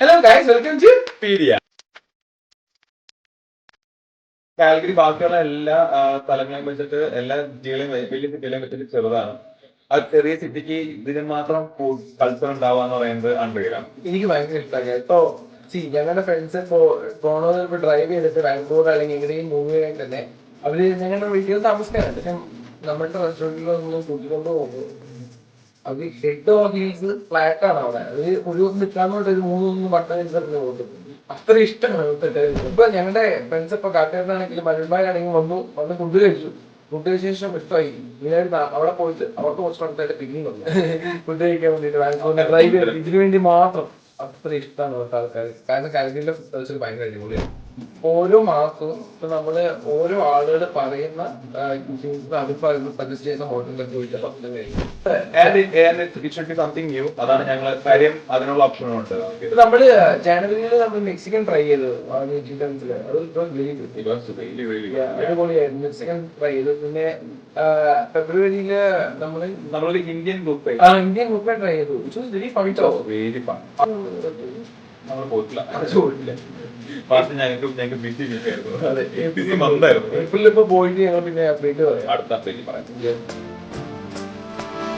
Hello guys, welcome to പീഡിയ. Calgary ബാക്കിയുള്ള എല്ലാ സ്ഥലങ്ങളെയും വെച്ചിട്ട് എല്ലാ സിറ്റികളെയും വലിയ സിറ്റികളെയും വെച്ചിട്ട് ചെറുതാണ്. ആ ചെറിയ സിറ്റിക്ക് ഇതിന് മാത്രം കൾച്ചർ ഉണ്ടാവുക എന്ന് പറയുന്നത് അൺറിയലാണ്. എനിക്ക് ഭയങ്കര ഇഷ്ടമാണ്. ഇപ്പൊ ഞങ്ങളുടെ ഫ്രണ്ട്സ് പോണത് ഇപ്പൊ ഡ്രൈവ് ചെയ്തിട്ട് ബാംഗ്ലൂർ അല്ലെങ്കിൽ എവിടെയും മൂവ് ചെയ്യാൻ തന്നെ അവര് ഞങ്ങളുടെ വീട്ടിൽ താമസിക്കാനുണ്ട്. പക്ഷെ നമ്മളുടെ റെസ്റ്റോറൻറ്റിലൊന്നും കൂട്ടിക്കൊണ്ട് പോകുമ്പോൾ അവര് ഹെഡ് ഓഫീസ് ഫ്ലാറ്റ് ആണ് അവിടെ. അത് ഒരു ദിവസം നിൽക്കാന്നോട്ട് ഒരു 3 വട്ടം പോകും. അത്ര ഇഷ്ടമാണ്. ഇപ്പൊ ഞങ്ങളുടെ ഫ്രണ്ട്സ് ഇപ്പൊ കാട്ടുകാരനാണെങ്കിലും മരുന്മാരാണെങ്കിലും വന്ന് ഫുഡ് കഴിച്ചു. ഫുഡ് കഴിച്ച ശേഷം ഇഷ്ടമായി ഇങ്ങനെ അവിടെ പോയിട്ട് അവർക്ക് കുറച്ച് അടുത്തായിട്ട് പിന്നെയും വന്നു ഫുഡ് കഴിക്കാൻ വേണ്ടിട്ട് ബാംഗ്ലൂരിനെ ഡ്രൈവ് ചെയ്ത് ഇതിനു വേണ്ടി മാത്രം. അത്ര ഇഷ്ടമാണ് ഇവിടുത്തെ ആൾക്കാർ. കാരണം കാലിക്കറ്റിലെ ഫുഡ് ഭയങ്കര അടിപൊളിയാണ്. ഓരോ മാസവും ഇപ്പൊ നമ്മള് ഓരോ ആളുകൾ പറയുന്ന അഭിപ്രായം സജസ്റ്റ് ചെയ്യുന്ന ഹോട്ടലിലൊക്കെ പോയിട്ട് ഭക്ഷണം കഴിക്കും. അതാണ് ഞങ്ങൾ കാര്യം, അതിനുള്ള ഓപ്ഷൻ ഉണ്ട്. നമ്മള് ജാനുവരിയിൽ നമ്മൾ മെക്സിക്കൻ ട്രൈ ചെയ്തു. അടിപൊളിയായിരുന്നു. മെക്സിക്കൻ ട്രൈ ചെയ്തു. പിന്നെ ഫെബ്രുവരിയില് നമ്മളൊരു Indian group Indian cook try ചെയ്തു. Very fun. നമ്മൾ പോയിട്ടില്ല. ഞങ്ങൾക്ക് ബിസി മന്തായിരുന്നു. ഏപ്രിലിൽ ഇപ്പൊ പോയിട്ട് ഞങ്ങൾ പിന്നെ അപ്ഡേറ്റ് അടുത്ത അപ്ഡേറ്റ് പറയാം.